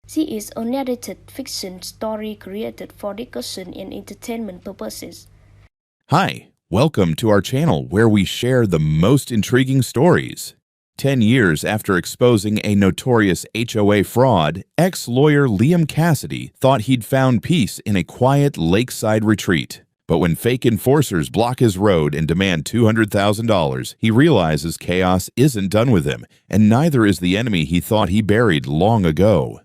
She is a narrated fiction story created for discussion and entertainment purposes. Hi, welcome to our channel where we share the most intriguing stories. 10 years after exposing a notorious HOA fraud, ex-lawyer Liam Cassidy thought he'd found peace in a quiet lakeside retreat. But when fake enforcers block his road and demand $200,000, he realizes chaos isn't done with him, and neither is the enemy he thought he buried long ago.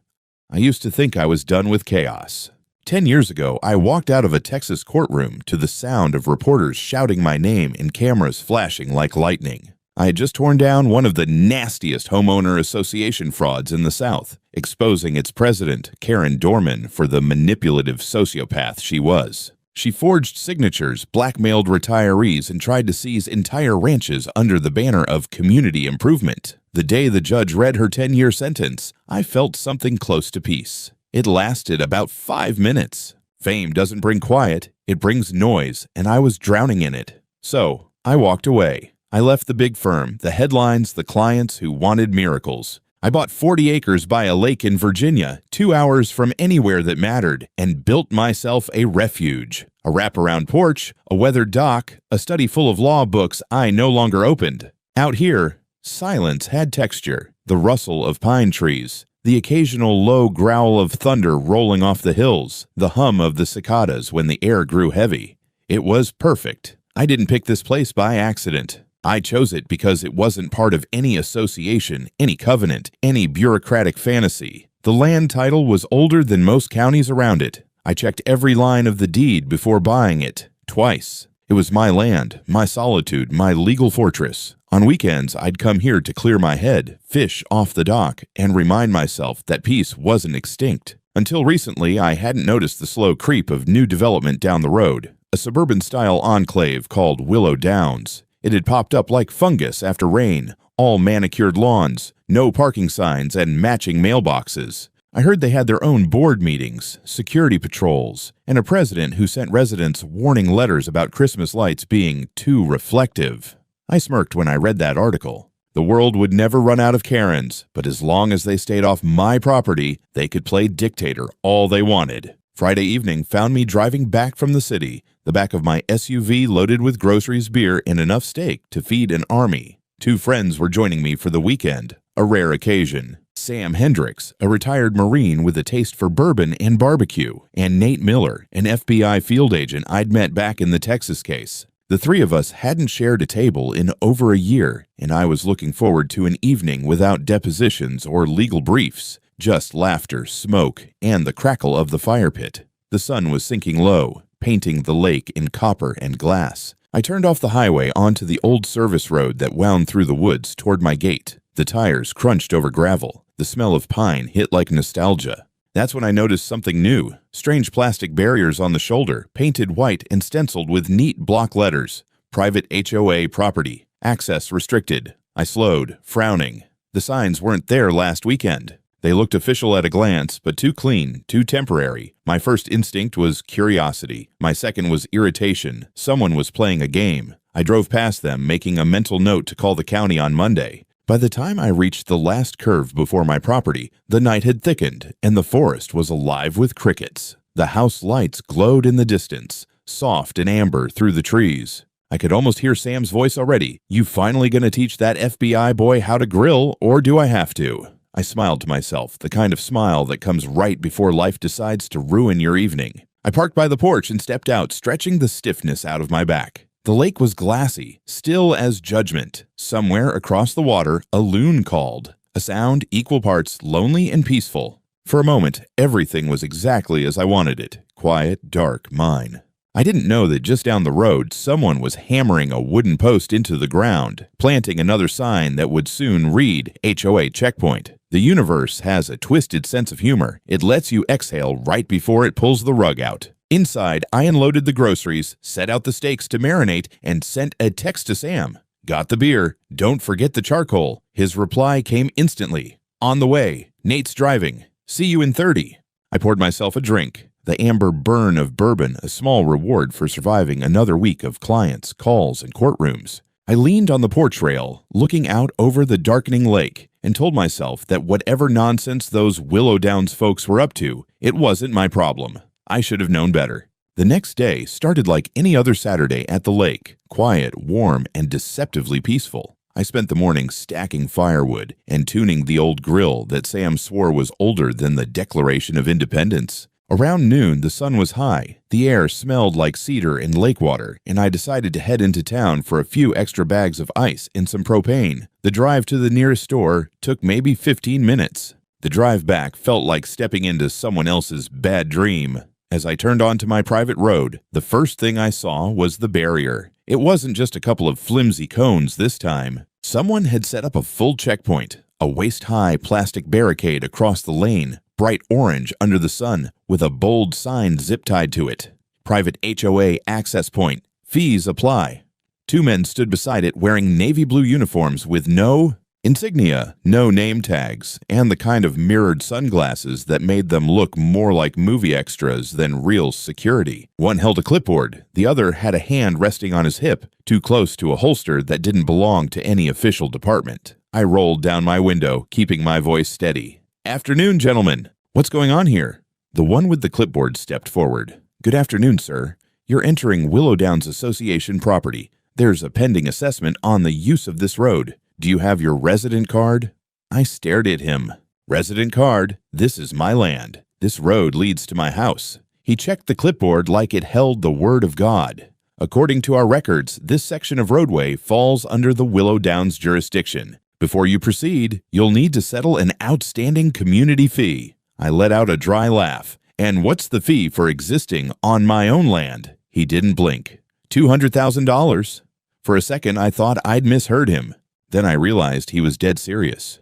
I used to think I was done with chaos. 10 years ago, I walked out of a Texas courtroom to the sound of reporters shouting my name and cameras flashing like lightning. I had just torn down one of the nastiest homeowner association frauds in the South, exposing its president, Karen Dorman, for the manipulative sociopath she was. She forged signatures, blackmailed retirees, and tried to seize entire ranches under the banner of community improvement. The day the judge read her 10-year sentence, I felt something close to peace. It lasted about 5 minutes. Fame doesn't bring quiet, it brings noise, and I was drowning in it. So, I walked away. I left the big firm, the headlines, the clients who wanted miracles. I bought 40 acres by a lake in Virginia, 2 hours from anywhere that mattered, and built myself a refuge. A wraparound porch, a weathered dock, a study full of law books I no longer opened. Out here, silence had texture, the rustle of pine trees, the occasional low growl of thunder rolling off the hills, the hum of the cicadas when the air grew heavy. It was perfect. I didn't pick this place by accident. I chose it because it wasn't part of any association, any covenant, any bureaucratic fantasy. The land title was older than most counties around it. I checked every line of the deed before buying it, twice. It was my land, my solitude, my legal fortress. On weekends, I'd come here to clear my head, fish off the dock, and remind myself that peace wasn't extinct. Until recently, I hadn't noticed the slow creep of new development down the road, a suburban-style enclave called Willow Downs. It had popped up like fungus after rain, all manicured lawns, no parking signs, and matching mailboxes. I heard they had their own board meetings, security patrols, and a president who sent residents warning letters about Christmas lights being too reflective. I smirked when I read that article. The world would never run out of Karens, but as long as they stayed off my property, they could play dictator all they wanted. Friday evening found me driving back from the city, the back of my SUV loaded with groceries, beer, and enough steak to feed an army. 2 friends were joining me for the weekend, a rare occasion. Sam Hendricks, a retired Marine with a taste for bourbon and barbecue, and Nate Miller, an FBI field agent I'd met back in the Texas case. The 3 of us hadn't shared a table in over a year, and I was looking forward to an evening without depositions or legal briefs. Just laughter, smoke, and the crackle of the fire pit. The sun was sinking low, painting the lake in copper and glass. I turned off the highway onto the old service road that wound through the woods toward my gate. The tires crunched over gravel. The smell of pine hit like nostalgia. That's when I noticed something new. Strange plastic barriers on the shoulder, painted white and stenciled with neat block letters. Private HOA property. Access restricted. I slowed, frowning. The signs weren't there last weekend. They looked official at a glance, but too clean, too temporary. My first instinct was curiosity. My second was irritation. Someone was playing a game. I drove past them, making a mental note to call the county on Monday. By the time I reached the last curve before my property, the night had thickened, and the forest was alive with crickets. The house lights glowed in the distance, soft and amber through the trees. I could almost hear Sam's voice already. "You finally gonna teach that FBI boy how to grill, or do I have to?" I smiled to myself, the kind of smile that comes right before life decides to ruin your evening. I parked by the porch and stepped out, stretching the stiffness out of my back. The lake was glassy, still as judgment. Somewhere across the water, a loon called, a sound equal parts lonely and peaceful. For a moment, everything was exactly as I wanted it, quiet, dark, mine. I didn't know that just down the road, someone was hammering a wooden post into the ground, planting another sign that would soon read HOA checkpoint. The universe has a twisted sense of humor. It lets you exhale right before it pulls the rug out. Inside, I unloaded the groceries, set out the steaks to marinate, and sent a text to Sam. "Got the beer. Don't forget the charcoal." His reply came instantly. "On the way. Nate's driving. See you in 30. I poured myself a drink. The amber burn of bourbon, a small reward for surviving another week of clients, calls, and courtrooms. I leaned on the porch rail, looking out over the darkening lake, and told myself that whatever nonsense those Willow Downs folks were up to, it wasn't my problem. I should have known better. The next day started like any other Saturday at the lake, quiet, warm, and deceptively peaceful. I spent the morning stacking firewood and tuning the old grill that Sam swore was older than the Declaration of Independence. Around noon, the sun was high, the air smelled like cedar and lake water, and I decided to head into town for a few extra bags of ice and some propane. The drive to the nearest store took maybe 15 minutes. The drive back felt like stepping into someone else's bad dream. As I turned onto my private road, the first thing I saw was the barrier. It wasn't just a couple of flimsy cones this time. Someone had set up a full checkpoint, a waist-high plastic barricade across the lane, bright orange under the sun, with a bold sign zip-tied to it. Private HOA access point. Fees apply. Two men stood beside it wearing navy blue uniforms with no insignia, no name tags, and the kind of mirrored sunglasses that made them look more like movie extras than real security. One held a clipboard, the other had a hand resting on his hip, too close to a holster that didn't belong to any official department. I rolled down my window, keeping my voice steady. "Afternoon, gentlemen. What's going on here?" The one with the clipboard stepped forward. "Good afternoon, sir. You're entering Willow Downs Association property. There's a pending assessment on the use of this road. Do you have your resident card?" I stared at him. "Resident card? This is my land. This road leads to my house." He checked the clipboard like it held the word of God. "According to our records, this section of roadway falls under the Willow Downs jurisdiction. Before you proceed, you'll need to settle an outstanding community fee." I let out a dry laugh. "And what's the fee for existing on my own land?" He didn't blink. $200,000. For a second, I thought I'd misheard him. Then I realized he was dead serious.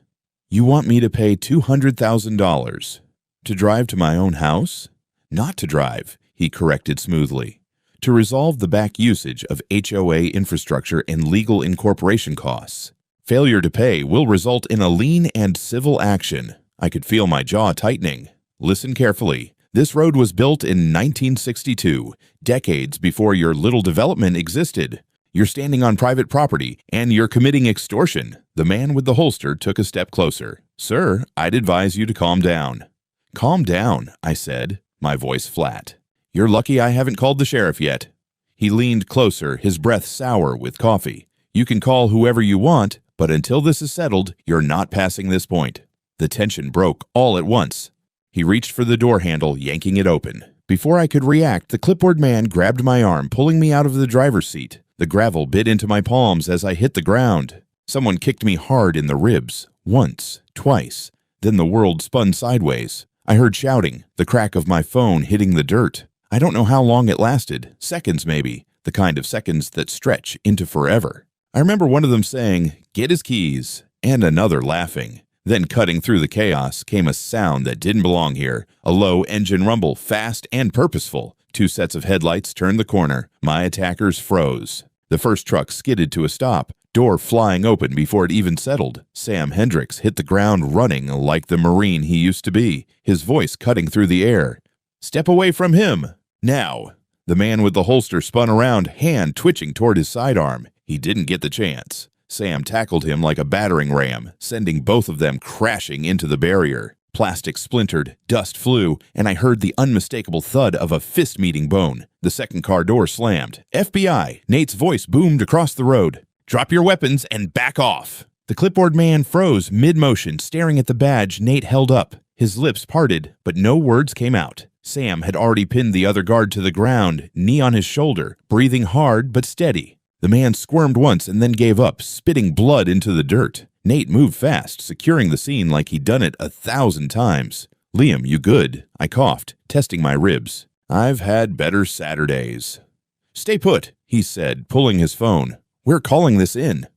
"You want me to pay $200,000 to drive to my own house?" "Not to drive," he corrected smoothly. "To resolve the back usage of HOA infrastructure and legal incorporation costs. Failure to pay will result in a lien and civil action." I could feel my jaw tightening. "Listen carefully. This road was built in 1962, decades before your little development existed. You're standing on private property, and you're committing extortion." The man with the holster took a step closer. "Sir, I'd advise you to calm down." "Calm down," I said, my voice flat. "You're lucky I haven't called the sheriff yet." He leaned closer, his breath sour with coffee. "You can call whoever you want, but until this is settled, you're not passing this point." The tension broke all at once. He reached for the door handle, yanking it open. Before I could react, the clipboard man grabbed my arm, pulling me out of the driver's seat. The gravel bit into my palms as I hit the ground. Someone kicked me hard in the ribs. Once, twice. Then the world spun sideways. I heard shouting, the crack of my phone hitting the dirt. I don't know how long it lasted. Seconds, maybe. The kind of seconds that stretch into forever. I remember one of them saying, "Get his keys," and another laughing. Then cutting through the chaos came a sound that didn't belong here. A low engine rumble, fast and purposeful. Two sets of headlights turned the corner. My attackers froze. The first truck skidded to a stop, door flying open before it even settled. Sam Hendricks hit the ground running like the Marine he used to be, his voice cutting through the air. "Step away from him! Now!" The man with the holster spun around, hand twitching toward his sidearm. He didn't get the chance. Sam tackled him like a battering ram, sending both of them crashing into the barrier. Plastic splintered, dust flew, and I heard the unmistakable thud of a fist meeting bone. The second car door slammed. "FBI!" Nate's voice boomed across the road. "Drop your weapons and back off!" The clipboard man froze mid-motion, staring at the badge Nate held up. His lips parted, but no words came out. Sam had already pinned the other guard to the ground, knee on his shoulder, breathing hard but steady. The man squirmed once and then gave up, spitting blood into the dirt. Nate moved fast, securing the scene like he'd done it 1,000 times. "Liam, you good?" I coughed, testing my ribs. "I've had better Saturdays." "Stay put," he said, pulling his phone. "We're calling this in."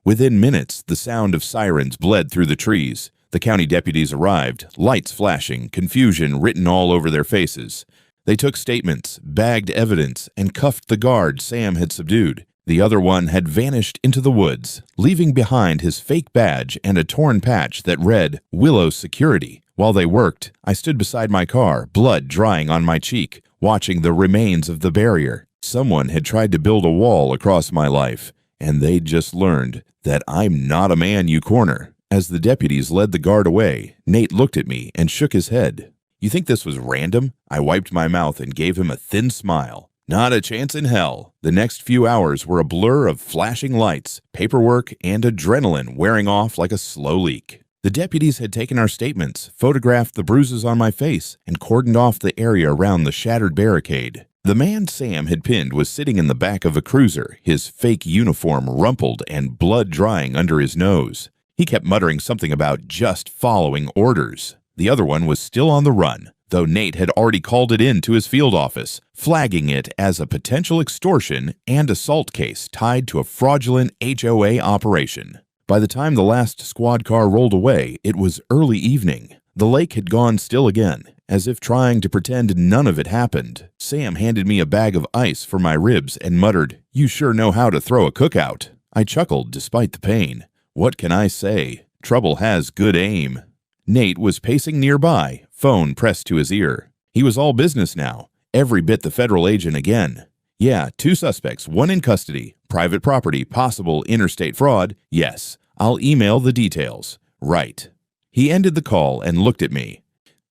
Within minutes, the sound of sirens bled through the trees. The county deputies arrived, lights flashing, confusion written all over their faces. They took statements, bagged evidence, and cuffed the guard Sam had subdued. The other one had vanished into the woods, leaving behind his fake badge and a torn patch that read, "Willow Security." While they worked, I stood beside my car, blood drying on my cheek, watching the remains of the barrier. Someone had tried to build a wall across my life, and they'd just learned that I'm not a man you corner. As the deputies led the guard away, Nate looked at me and shook his head. You think this was random? I wiped my mouth and gave him a thin smile. Not a chance in hell. The next few hours were a blur of flashing lights, paperwork, and adrenaline wearing off like a slow leak. The deputies had taken our statements, photographed the bruises on my face, and cordoned off the area around the shattered barricade. The man Sam had pinned was sitting in the back of a cruiser, his fake uniform rumpled and blood drying under his nose. He kept muttering something about just following orders. The other one was still on the run, though Nate had already called it in to his field office, flagging it as a potential extortion and assault case tied to a fraudulent HOA operation. By the time the last squad car rolled away, it was early evening. The lake had gone still again, as if trying to pretend none of it happened. Sam handed me a bag of ice for my ribs and muttered, "You sure know how to throw a cookout." I chuckled despite the pain. What can I say? Trouble has good aim. Nate was pacing nearby, phone pressed to his ear. He was all business now, every bit the federal agent again. Yeah, 2 suspects, 1 in custody, private property, possible interstate fraud. Yes, I'll email the details. Right. He ended the call and looked at me.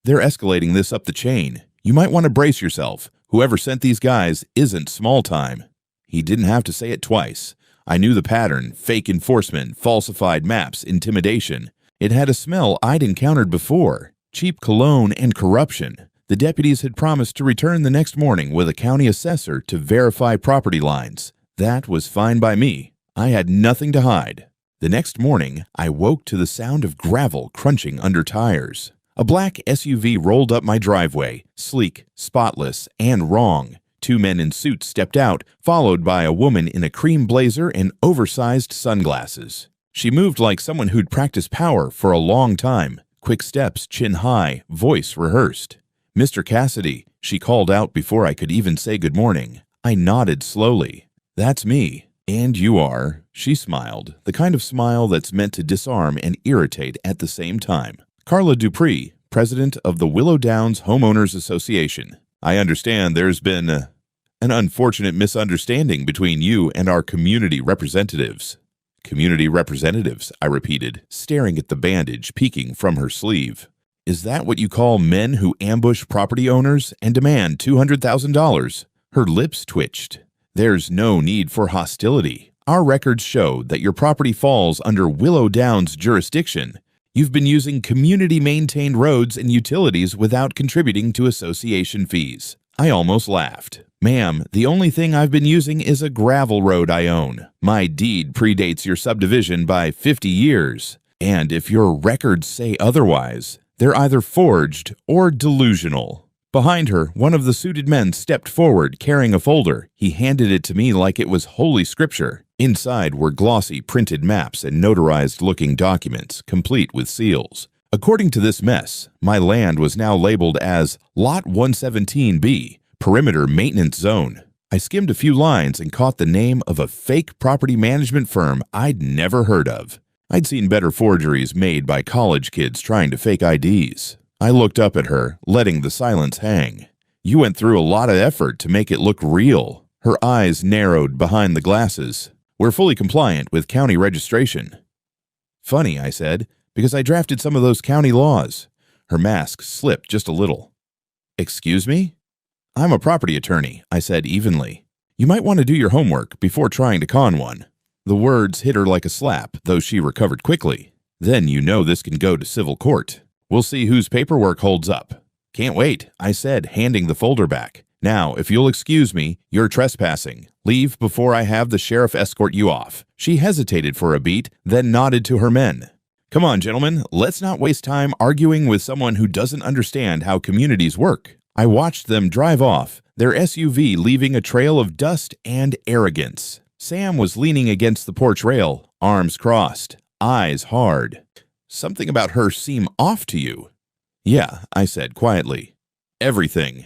They're escalating this up the chain. You might want to brace yourself. Whoever sent these guys isn't small time. He didn't have to say it twice. I knew the pattern: fake enforcement, falsified maps, intimidation. It had a smell I'd encountered before: cheap cologne and corruption. The deputies had promised to return the next morning with a county assessor to verify property lines. That was fine by me. I had nothing to hide. The next morning, I woke to the sound of gravel crunching under tires. A black SUV rolled up my driveway, sleek, spotless, and wrong. 2 men in suits stepped out, followed by a woman in a cream blazer and oversized sunglasses. She moved like someone who'd practiced power for a long time. Quick steps, chin high, voice rehearsed. "Mr. Cassidy," she called out before I could even say good morning. I nodded slowly. "That's me. And you are." She smiled, the kind of smile that's meant to disarm and irritate at the same time. "Carla Dupree, president of the Willow Downs Homeowners Association. I understand there's been an unfortunate misunderstanding between you and our community representatives." "Community representatives," I repeated, staring at the bandage peeking from her sleeve. "Is that what you call men who ambush property owners and demand $200,000? Her lips twitched. "There's no need for hostility. Our records show that your property falls under Willow Downs jurisdiction. You've been using community-maintained roads and utilities without contributing to association fees." I almost laughed. "Ma'am, the only thing I've been using is a gravel road I own. My deed predates your subdivision by 50 years. And if your records say otherwise, they're either forged or delusional." Behind her, one of the suited men stepped forward, carrying a folder. He handed it to me like it was holy scripture. Inside were glossy printed maps and notarized-looking documents, complete with seals. According to this mess, my land was now labeled as Lot 117B, Perimeter Maintenance Zone. I skimmed a few lines and caught the name of a fake property management firm I'd never heard of. I'd seen better forgeries made by college kids trying to fake IDs. I looked up at her, letting the silence hang. "You went through a lot of effort to make it look real." Her eyes narrowed behind the glasses. "We're fully compliant with county registration." "Funny," I said, "because I drafted some of those county laws." Her mask slipped just a little. "Excuse me?" "I'm a property attorney," I said evenly. "You might want to do your homework before trying to con one." The words hit her like a slap, though she recovered quickly. "Then you know this can go to civil court. We'll see whose paperwork holds up." "Can't wait," I said, handing the folder back. "Now, if you'll excuse me, you're trespassing. Leave before I have the sheriff escort you off." She hesitated for a beat, then nodded to her men. "Come on, gentlemen, let's not waste time arguing with someone who doesn't understand how communities work." I watched them drive off, their SUV leaving a trail of dust and arrogance. Sam was leaning against the porch rail, arms crossed, eyes hard. "Something about her seem off to you." "Yeah," I said quietly. "Everything."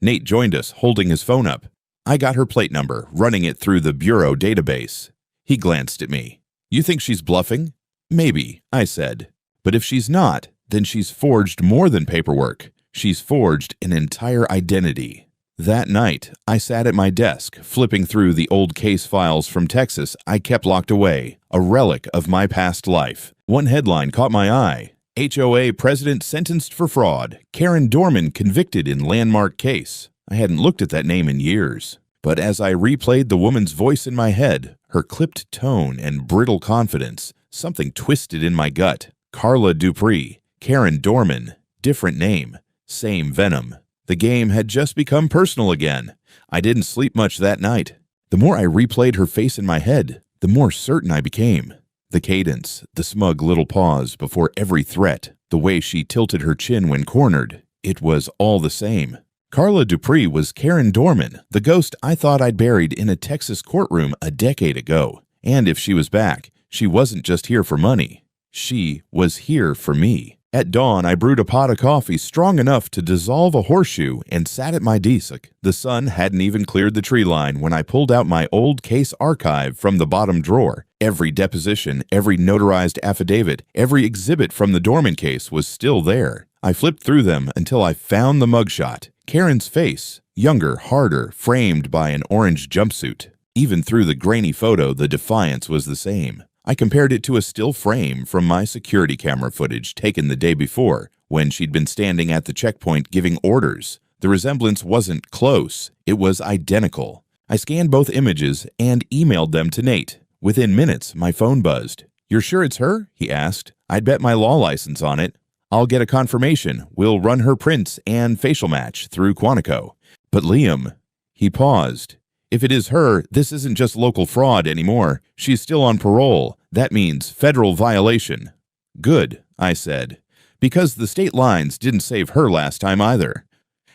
Nate joined us, holding his phone up. I got her plate number, running it through the bureau database. He glanced at me. "You think she's bluffing?" "Maybe," I said. "But if she's not, then she's forged more than paperwork. She's forged an entire identity." That night, I sat at my desk, flipping through the old case files from Texas I kept locked away, a relic of my past life. One headline caught my eye. HOA president sentenced for fraud. Karen Dorman convicted in landmark case. I hadn't looked at that name in years. But as I replayed the woman's voice in my head, her clipped tone and brittle confidence, something twisted in my gut. Carla Dupree, Karen Dorman, different name, same venom. The game had just become personal again. I didn't sleep much that night. The more I replayed her face in my head, the more certain I became. The cadence, the smug little pause before every threat, the way she tilted her chin when cornered, it was all the same. Carla Dupree was Karen Dorman, the ghost I thought I'd buried in a Texas courtroom a decade ago. And if she was back, she wasn't just here for money. She was here for me. At dawn, I brewed a pot of coffee strong enough to dissolve a horseshoe and sat at my desk. The sun hadn't even cleared the tree line when I pulled out my old case archive from the bottom drawer. Every deposition, every notarized affidavit, every exhibit from the Dorman case was still there. I flipped through them until I found the mugshot. Karen's face, younger, harder, framed by an orange jumpsuit. Even through the grainy photo, the defiance was the same. I compared it to a still frame from my security camera footage taken the day before, when she'd been standing at the checkpoint giving orders. The resemblance wasn't close, it was identical. I scanned both images and emailed them to Nate. Within minutes, my phone buzzed. "You're sure it's her?" he asked. "I'd bet my law license on it. I'll get a confirmation. We'll run her prints and facial match through Quantico." "But Liam," he paused. "If it is her, this isn't just local fraud anymore. She's still on parole. That means federal violation." "Good," I said, because the state lines didn't save her last time either.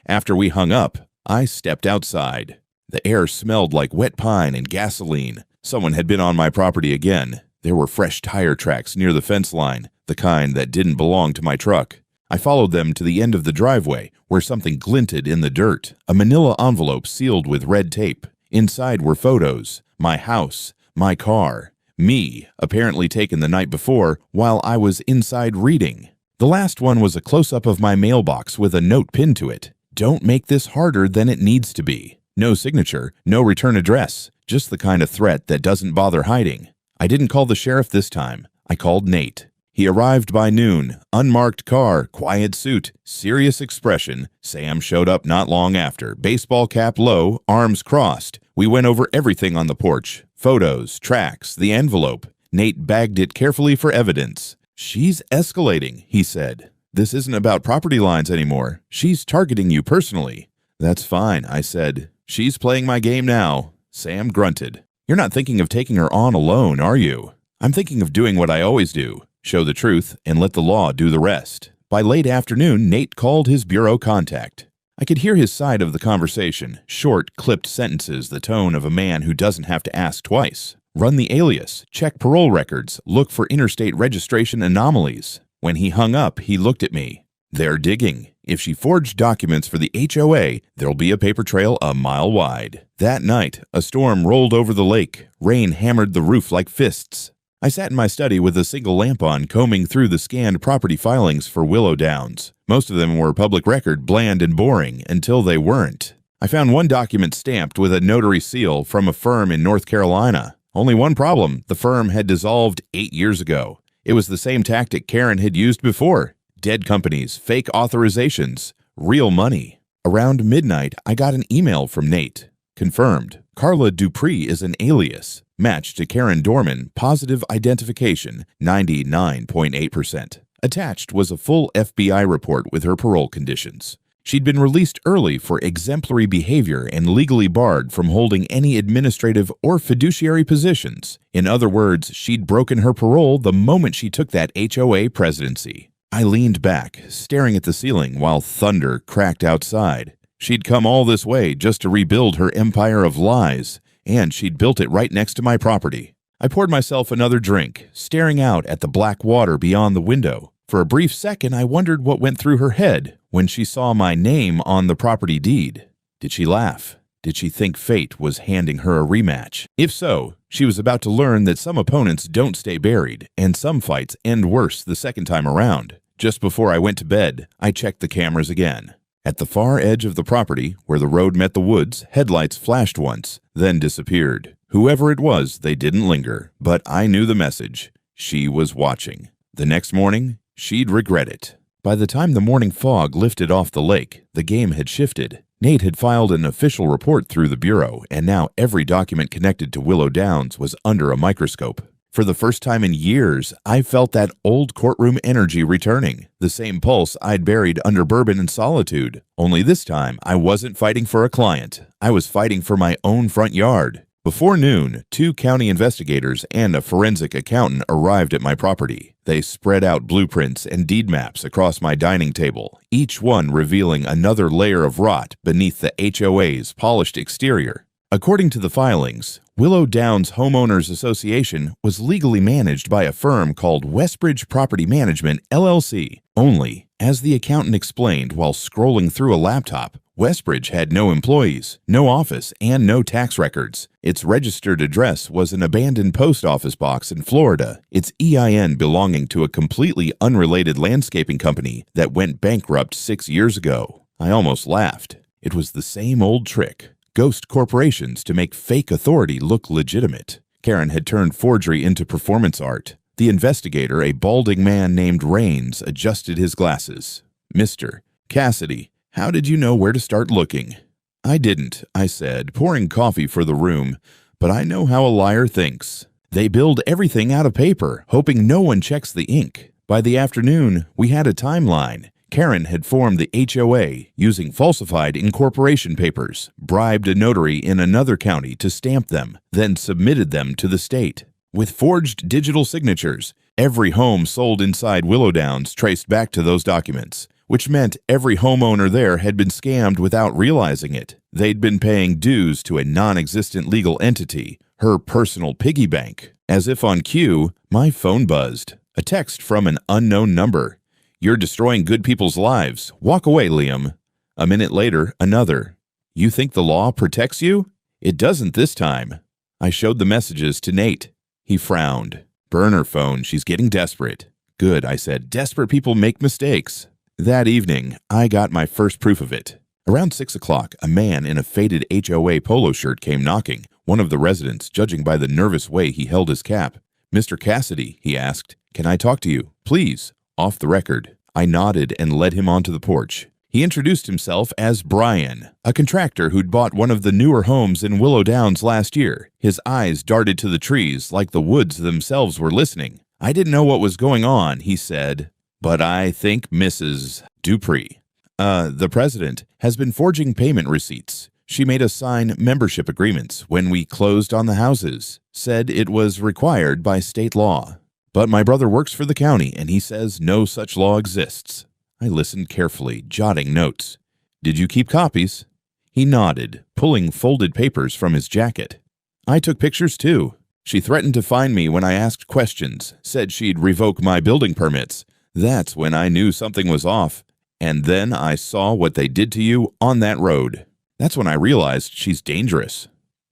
After we hung up, I stepped outside. The air smelled like wet pine and gasoline. Someone had been on my property again. There were fresh tire tracks near the fence line, the kind that didn't belong to my truck. I followed them to the end of the driveway, where something glinted in the dirt, a manila envelope sealed with red tape. Inside were photos, my house, my car, me, apparently taken the night before while I was inside reading. The last one was a close-up of my mailbox with a note pinned to it. "Don't make this harder than it needs to be." No signature, no return address, just the kind of threat that doesn't bother hiding. I didn't call the sheriff this time. I called Nate. He arrived by noon, unmarked car, quiet suit, serious expression. Sam showed up not long after, baseball cap low, arms crossed. We went over everything on the porch, photos, tracks, the envelope. Nate bagged it carefully for evidence. "She's escalating," he said. "This isn't about property lines anymore. She's targeting you personally." "That's fine," I said. "She's playing my game now." Sam grunted. "You're not thinking of taking her on alone, are you?" "I'm thinking of doing what I always do. Show the truth and let the law do the rest." By late afternoon, Nate called his bureau contact. I could hear his side of the conversation, short, clipped sentences, the tone of a man who doesn't have to ask twice. Run the alias, check parole records, look for interstate registration anomalies. When he hung up, he looked at me. "They're digging. If she forged documents for the HOA, there'll be a paper trail a mile wide." That night, a storm rolled over the lake. Rain hammered the roof like fists. I sat in my study with a single lamp on, combing through the scanned property filings for Willow Downs. Most of them were public record, bland and boring, until they weren't. I found one document stamped with a notary seal from a firm in North Carolina. Only one problem: the firm had dissolved 8 years ago. It was the same tactic Karen had used before. Dead companies, fake authorizations, real money. Around midnight, I got an email from Nate. Confirmed. Carla Dupree is an alias. Matched to Karen Dorman, positive identification, 99.8%. Attached was a full FBI report with her parole conditions. She'd been released early for exemplary behavior and legally barred from holding any administrative or fiduciary positions. In other words, she'd broken her parole the moment she took that HOA presidency. I leaned back, staring at the ceiling while thunder cracked outside. She'd come all this way just to rebuild her empire of lies, and she'd built it right next to my property. I poured myself another drink, staring out at the black water beyond the window. For a brief second, I wondered what went through her head when she saw my name on the property deed. Did she laugh? Did she think fate was handing her a rematch? If so, she was about to learn that some opponents don't stay buried, and some fights end worse the second time around. Just before I went to bed, I checked the cameras again. At the far edge of the property, where the road met the woods, headlights flashed once, then disappeared. Whoever it was, they didn't linger, but I knew the message. She was watching. The next morning, she'd regret it. By the time the morning fog lifted off the lake, the game had shifted. Nate had filed an official report through the Bureau, and now every document connected to Willow Downs was under a microscope. For the first time in years, I felt that old courtroom energy returning, the same pulse I'd buried under bourbon and solitude. Only this time, I wasn't fighting for a client. I was fighting for my own front yard. Before noon, 2 county investigators and a forensic accountant arrived at my property. They spread out blueprints and deed maps across my dining table, each one revealing another layer of rot beneath the HOA's polished exterior. According to the filings, Willow Downs Homeowners Association was legally managed by a firm called Westbridge Property Management, LLC. Only, as the accountant explained while scrolling through a laptop, Westbridge had no employees, no office, and no tax records. Its registered address was an abandoned post office box in Florida, its EIN belonging to a completely unrelated landscaping company that went bankrupt 6 years ago. I almost laughed. It was the same old trick. Ghost corporations to make fake authority look legitimate. Karen had turned forgery into performance art. The investigator, a balding man named Raines, adjusted his glasses. "Mr. Cassidy, how did you know where to start looking?" "I didn't," I said, pouring coffee for the room, "but I know how a liar thinks. They build everything out of paper, hoping no one checks the ink. By the afternoon, we had a timeline. Karen had formed the HOA using falsified incorporation papers, bribed a notary in another county to stamp them, then submitted them to the state. With forged digital signatures, every home sold inside Willow Downs traced back to those documents, which meant every homeowner there had been scammed without realizing it. They'd been paying dues to a non-existent legal entity, her personal piggy bank. As if on cue, my phone buzzed. A text from an unknown number. "You're destroying good people's lives. Walk away, Liam." A minute later, another. "You think the law protects you? It doesn't this time." I showed the messages to Nate. He frowned. "Burner phone, she's getting desperate." "Good," I said. "Desperate people make mistakes." That evening, I got my first proof of it. Around 6 o'clock, a man in a faded HOA polo shirt came knocking, one of the residents judging by the nervous way he held his cap. "Mr. Cassidy," he asked, "can I talk to you? Please." Off the record. I nodded and led him onto the porch. He introduced himself as Brian, a contractor who'd bought one of the newer homes in Willow Downs last year. His eyes darted to the trees like the woods themselves were listening. "I didn't know what was going on," he said, "but I think Mrs. Dupree, the president, has been forging payment receipts. She made us sign membership agreements when we closed on the houses, said it was required by state law. But my brother works for the county, and he says no such law exists." I listened carefully, jotting notes. "Did you keep copies?" He nodded, pulling folded papers from his jacket. "I took pictures too. She threatened to fine me when I asked questions, said she'd revoke my building permits. That's when I knew something was off. And then I saw what they did to you on that road. That's when I realized she's dangerous."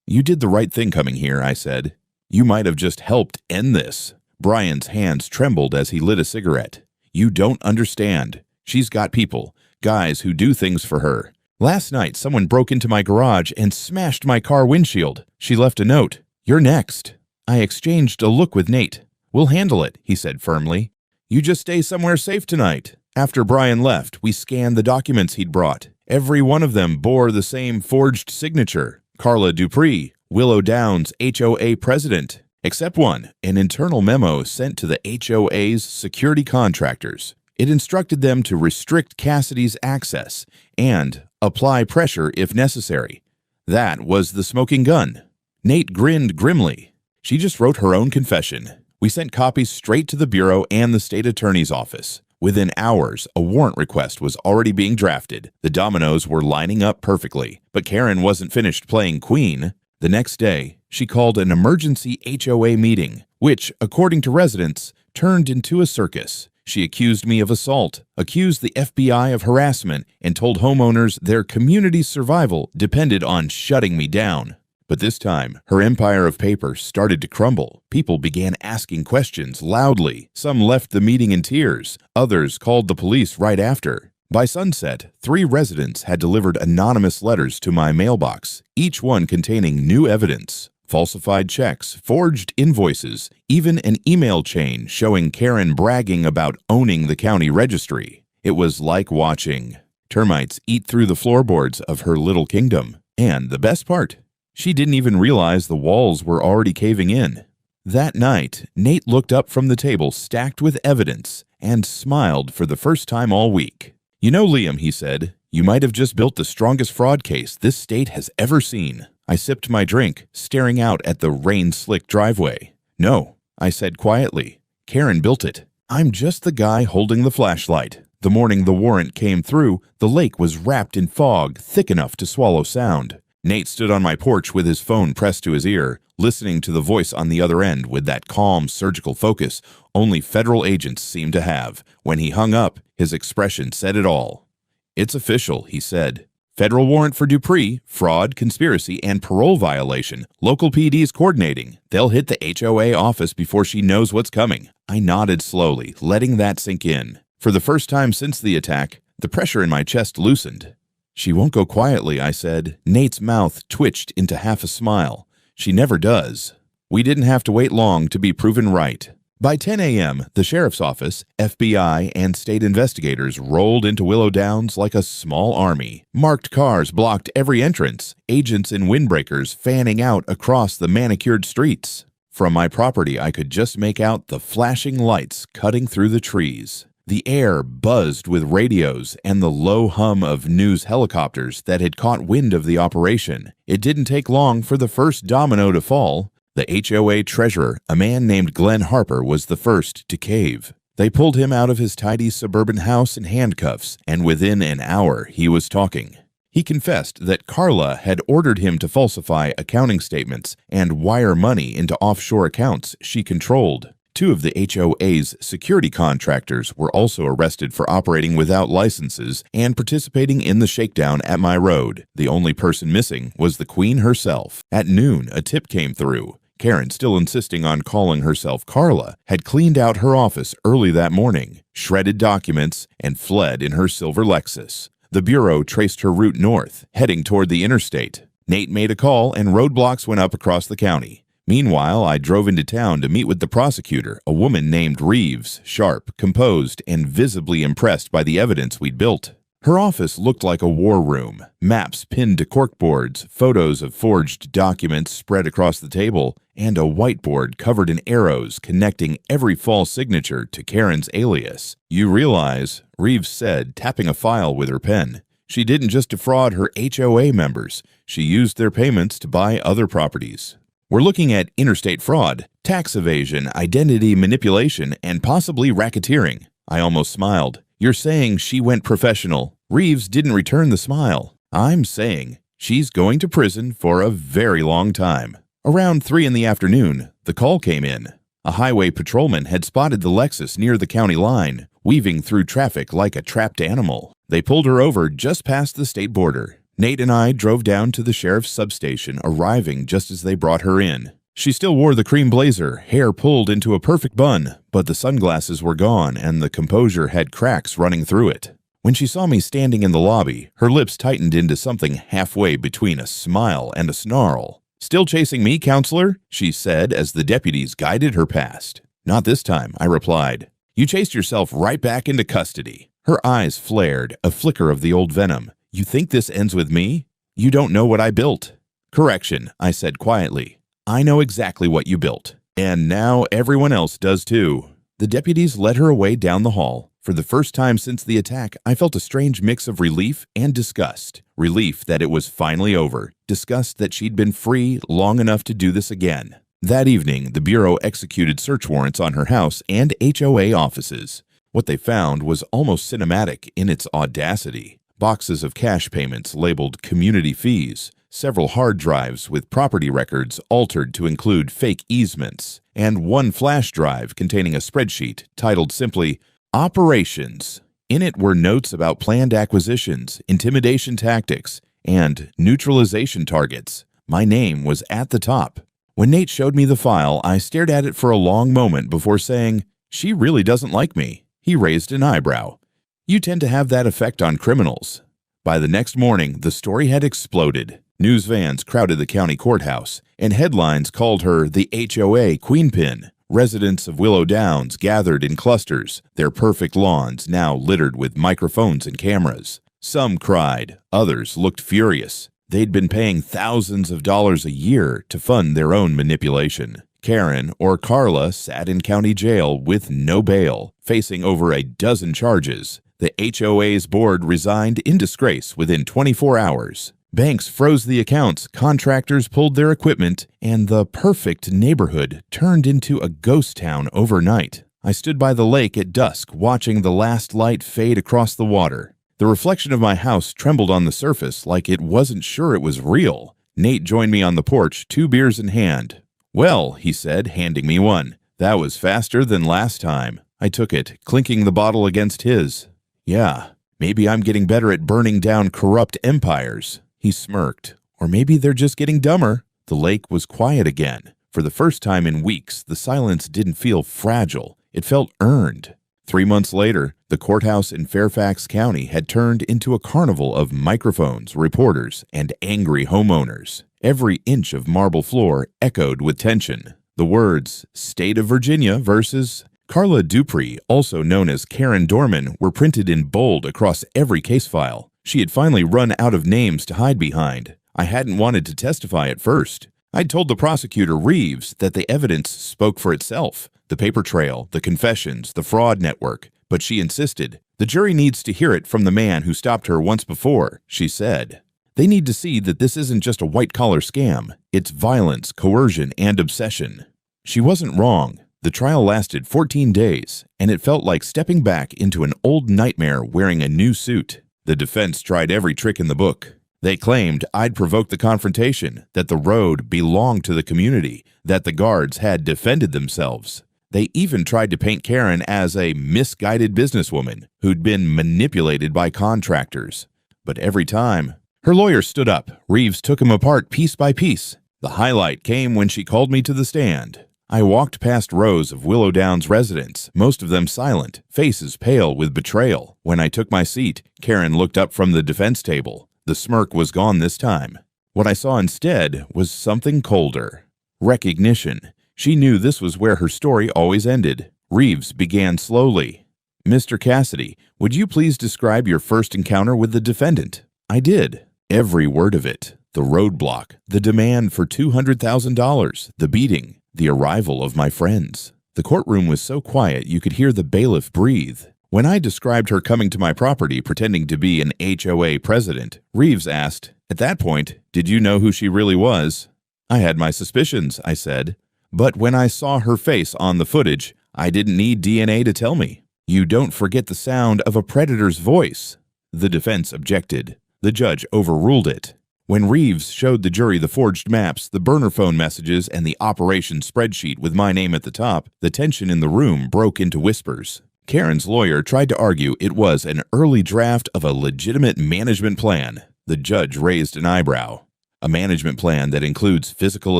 "You did the right thing coming here," I said. "You might have just helped end this." Brian's hands trembled as he lit a cigarette. "You don't understand. She's got people, guys who do things for her. Last night, someone broke into my garage and smashed my car windshield. She left a note. 'You're next.'" I exchanged a look with Nate. "We'll handle it," he said firmly. "You just stay somewhere safe tonight." After Brian left, we scanned the documents he'd brought. Every one of them bore the same forged signature. Carla Dupree, Willow Downs HOA president. Except one, an internal memo sent to the HOA's security contractors. It instructed them to restrict Cassidy's access and apply pressure if necessary. That was the smoking gun. Nate grinned grimly. "She just wrote her own confession." We sent copies straight to the Bureau and the state attorney's office. Within hours, a warrant request was already being drafted. The dominoes were lining up perfectly, but Karen wasn't finished playing queen. The next day, she called an emergency HOA meeting, which, according to residents, turned into a circus. She accused me of assault, accused the FBI of harassment, and told homeowners their community's survival depended on shutting me down. But this time, her empire of paper started to crumble. People began asking questions loudly. Some left the meeting in tears. Others called the police right after. By sunset, 3 residents had delivered anonymous letters to my mailbox, each one containing new evidence. Falsified checks, forged invoices, even an email chain showing Karen bragging about owning the county registry. It was like watching termites eat through the floorboards of her little kingdom. And the best part, she didn't even realize the walls were already caving in. That night, Nate looked up from the table stacked with evidence and smiled for the first time all week. "You know, Liam," he said, "you might have just built the strongest fraud case this state has ever seen." I sipped my drink, staring out at the rain-slicked driveway. "No," I said quietly. "Karen built it. I'm just the guy holding the flashlight." The morning the warrant came through, the lake was wrapped in fog thick enough to swallow sound. Nate stood on my porch with his phone pressed to his ear, listening to the voice on the other end with that calm, surgical focus only federal agents seem to have. When he hung up, his expression said it all. "It's official," he said. "Federal warrant for Dupree, fraud, conspiracy, and parole violation. Local PD's coordinating. They'll hit the HOA office before she knows what's coming." I nodded slowly, letting that sink in. For the first time since the attack, the pressure in my chest loosened. "She won't go quietly," I said. Nate's mouth twitched into half a smile. "She never does." We didn't have to wait long to be proven right. By 10 a.m., the sheriff's office, FBI, and state investigators rolled into Willow Downs like a small army. Marked cars blocked every entrance, agents in windbreakers fanning out across the manicured streets. From my property, I could just make out the flashing lights cutting through the trees. The air buzzed with radios and the low hum of news helicopters that had caught wind of the operation. It didn't take long for the first domino to fall. The HOA treasurer, a man named Glenn Harper, was the first to cave. They pulled him out of his tidy suburban house in handcuffs, and within an hour he was talking. He confessed that Carla had ordered him to falsify accounting statements and wire money into offshore accounts she controlled. 2 of the HOA's security contractors were also arrested for operating without licenses and participating in the shakedown at my road. The only person missing was the Queen herself. At noon, a tip came through. Karen, still insisting on calling herself Carla, had cleaned out her office early that morning, shredded documents, and fled in her silver Lexus. The Bureau traced her route north, heading toward the interstate. Nate made a call and roadblocks went up across the county. Meanwhile, I drove into town to meet with the prosecutor, a woman named Reeves, sharp, composed, and visibly impressed by the evidence we'd built. Her office looked like a war room, maps pinned to corkboards, photos of forged documents spread across the table, and a whiteboard covered in arrows connecting every false signature to Karen's alias. "You realize," Reeves said, tapping a file with her pen, "she didn't just defraud her HOA members, she used their payments to buy other properties. We're looking at interstate fraud, tax evasion, identity manipulation, and possibly racketeering." I almost smiled. "You're saying she went professional." Reeves didn't return the smile. "I'm saying she's going to prison for a very long time." Around 3 in the afternoon, the call came in. A highway patrolman had spotted the Lexus near the county line, weaving through traffic like a trapped animal. They pulled her over just past the state border. Nate and I drove down to the sheriff's substation, arriving just as they brought her in. She still wore the cream blazer, hair pulled into a perfect bun, but the sunglasses were gone and the composure had cracks running through it. When she saw me standing in the lobby, her lips tightened into something halfway between a smile and a snarl. "Still chasing me, counselor?" she said as the deputies guided her past. "Not this time," I replied. "You chased yourself right back into custody." Her eyes flared, a flicker of the old venom. "You think this ends with me? You don't know what I built." "Correction," I said quietly. "I know exactly what you built. And now everyone else does too." The deputies led her away down the hall. For the first time since the attack, I felt a strange mix of relief and disgust. Relief that it was finally over. Disgust that she'd been free long enough to do this again. That evening, the Bureau executed search warrants on her house and HOA offices. What they found was almost cinematic in its audacity. Boxes of cash payments labeled community fees, several hard drives with property records altered to include fake easements, and one flash drive containing a spreadsheet titled simply, "Operations." In it were notes about planned acquisitions, intimidation tactics, and neutralization targets. My name was at the top. When Nate showed me the file, I stared at it for a long moment before saying, "She really doesn't like me." He raised an eyebrow. You tend to have that effect on criminals. By the next morning, the story had exploded. News vans crowded the county courthouse, and headlines called her the HOA Queenpin. Residents of Willow Downs gathered in clusters, their perfect lawns now littered with microphones and cameras. Some cried, others looked furious. They'd been paying thousands of dollars a year to fund their own manipulation. Karen, or Carla, sat in county jail with no bail, facing over a dozen charges. The HOA's board resigned in disgrace within 24 hours. Banks froze the accounts, contractors pulled their equipment, and the perfect neighborhood turned into a ghost town overnight. I stood by the lake at dusk, watching the last light fade across the water. The reflection of my house trembled on the surface like it wasn't sure it was real. Nate joined me on the porch, 2 beers in hand. "Well," he said, handing me one, "that was faster than last time." I took it, clinking the bottle against his. "Yeah, maybe I'm getting better at burning down corrupt empires." He smirked. "Or maybe they're just getting dumber." The lake was quiet again. For the first time in weeks, the silence didn't feel fragile. It felt earned. 3 months later, the courthouse in Fairfax County had turned into a carnival of microphones, reporters, and angry homeowners. Every inch of marble floor echoed with tension. The words, "State of Virginia versus Carla Dupree," also known as Karen Dorman, were printed in bold across every case file. She had finally run out of names to hide behind. I hadn't wanted to testify at first. I'd told the prosecutor, Reeves, that the evidence spoke for itself. The paper trail, the confessions, the fraud network. But she insisted. "The jury needs to hear it from the man who stopped her once before," she said. "They need to see that this isn't just a white-collar scam. It's violence, coercion, and obsession." She wasn't wrong. The trial lasted 14 days, and it felt like stepping back into an old nightmare wearing a new suit. The defense tried every trick in the book. They claimed I'd provoked the confrontation, that the road belonged to the community, that the guards had defended themselves. They even tried to paint Karen as a misguided businesswoman who'd been manipulated by contractors. But every time, her lawyer stood up. Reeves took him apart piece by piece. The highlight came when she called me to the stand. I walked past rows of Willow Downs residents, most of them silent, faces pale with betrayal. When I took my seat, Karen looked up from the defense table. The smirk was gone this time. What I saw instead was something colder. Recognition. She knew this was where her story always ended. Reeves began slowly. "Mr. Cassidy, would you please describe your first encounter with the defendant?" I did. Every word of it. The roadblock, the demand for $200,000, the beating, the arrival of my friends. The courtroom was so quiet you could hear the bailiff breathe. When I described her coming to my property pretending to be an HOA president, Reeves asked, "At that point, did you know who she really was?" "I had my suspicions," I said. "But when I saw her face on the footage, I didn't need DNA to tell me." "You don't forget the sound of a predator's voice." The defense objected. The judge overruled it. When Reeves showed the jury the forged maps, the burner phone messages, and the operation spreadsheet with my name at the top, the tension in the room broke into whispers. Karen's lawyer tried to argue it was an early draft of a legitimate management plan. The judge raised an eyebrow. "A management plan that includes physical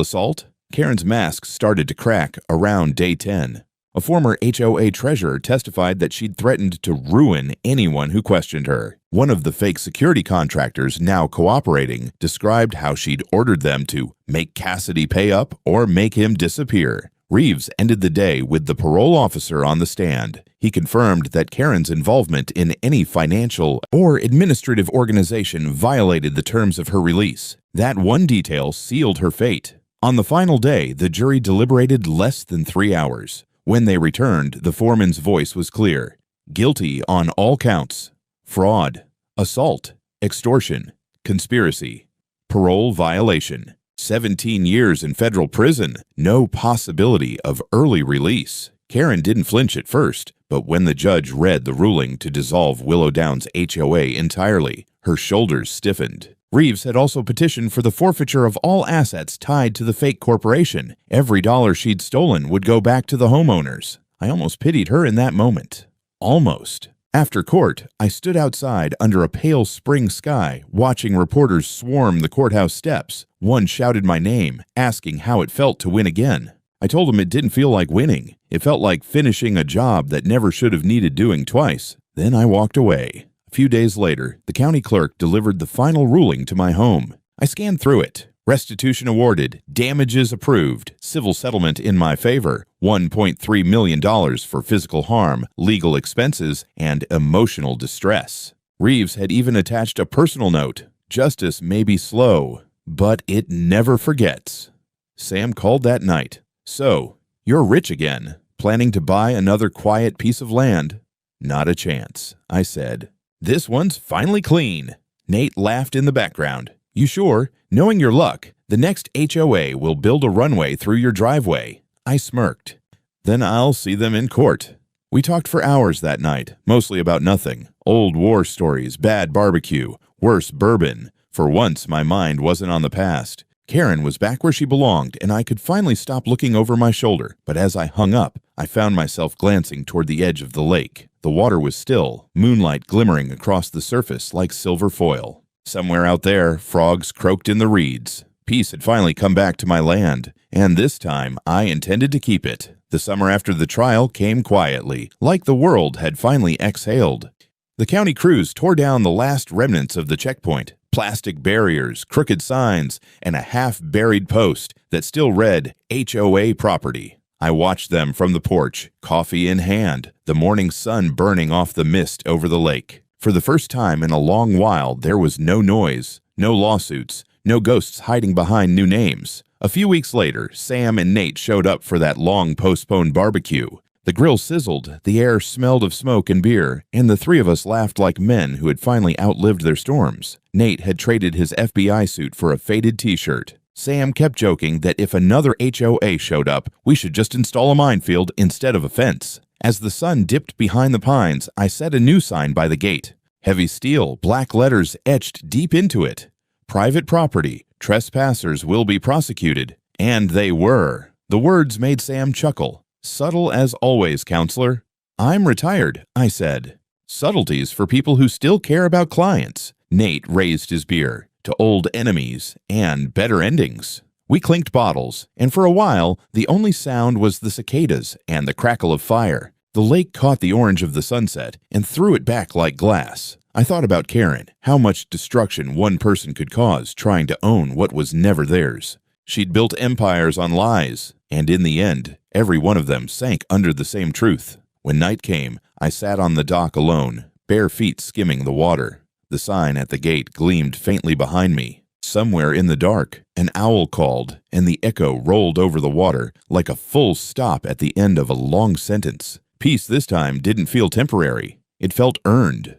assault?" Karen's mask started to crack around day 10. A former HOA treasurer testified that she'd threatened to ruin anyone who questioned her. One of the fake security contractors now cooperating described how she'd ordered them to make Cassidy pay up or make him disappear. Reeves ended the day with the parole officer on the stand. He confirmed that Karen's involvement in any financial or administrative organization violated the terms of her release. That one detail sealed her fate. On the final day, the jury deliberated less than 3 hours. When they returned, the foreman's voice was clear. Guilty on all counts. Fraud, assault, extortion, conspiracy, parole violation. 17 years in federal prison. No possibility of early release. Karen didn't flinch at first, but when the judge read the ruling to dissolve Willow Downs HOA entirely, her shoulders stiffened. Reeves had also petitioned for the forfeiture of all assets tied to the fake corporation. Every dollar she'd stolen would go back to the homeowners. I almost pitied her in that moment. Almost. After court, I stood outside under a pale spring sky, watching reporters swarm the courthouse steps. One shouted my name, asking how it felt to win again. I told him it didn't feel like winning. It felt like finishing a job that never should have needed doing twice. Then I walked away. A few days later, the county clerk delivered the final ruling to my home. I scanned through it. Restitution awarded, damages approved, civil settlement in my favor, $1.3 million for physical harm, legal expenses, and emotional distress. Reeves had even attached a personal note. Justice may be slow, but it never forgets. Sam called that night. So, you're rich again. Planning to buy another quiet piece of land? Not a chance, I said. This one's finally clean. Nate laughed in the background. You sure? Knowing your luck, the next HOA will build a runway through your driveway. I smirked. Then I'll see them in court. We talked for hours that night, mostly about nothing. Old war stories, bad barbecue, worse bourbon. For once, my mind wasn't on the past. Karen was back where she belonged, and I could finally stop looking over my shoulder. But as I hung up, I found myself glancing toward the edge of the lake. The water was still, moonlight glimmering across the surface like silver foil. Somewhere out there, frogs croaked in the reeds. Peace had finally come back to my land, and this time I intended to keep it. The summer after the trial came quietly, like the world had finally exhaled. The county crews tore down the last remnants of the checkpoint, plastic barriers, crooked signs, and a half-buried post that still read HOA property. I watched them from the porch, coffee in hand, the morning sun burning off the mist over the lake. For the first time in a long while, there was no noise, no lawsuits, no ghosts hiding behind new names. A few weeks later, Sam and Nate showed up for that long-postponed barbecue. The grill sizzled, the air smelled of smoke and beer, and the three of us laughed like men who had finally outlived their storms. Nate had traded his FBI suit for a faded t-shirt. Sam kept joking that if another HOA showed up, we should just install a minefield instead of a fence. As the sun dipped behind the pines, I set a new sign by the gate. Heavy steel, black letters etched deep into it. Private property. Trespassers will be prosecuted. And they were. The words made Sam chuckle. Subtle as always, counselor. I'm retired, I said. Subtleties for people who still care about clients. Nate raised his beer. To old enemies and better endings. We clinked bottles, and for a while, the only sound was the cicadas and the crackle of fire. The lake caught the orange of the sunset and threw it back like glass. I thought about Karen, how much destruction one person could cause trying to own what was never theirs. She'd built empires on lies, and in the end, every one of them sank under the same truth. When night came, I sat on the dock alone, bare feet skimming the water. The sign at the gate gleamed faintly behind me. Somewhere in the dark, an owl called, and the echo rolled over the water like a full stop at the end of a long sentence. Peace this time didn't feel temporary. It felt earned.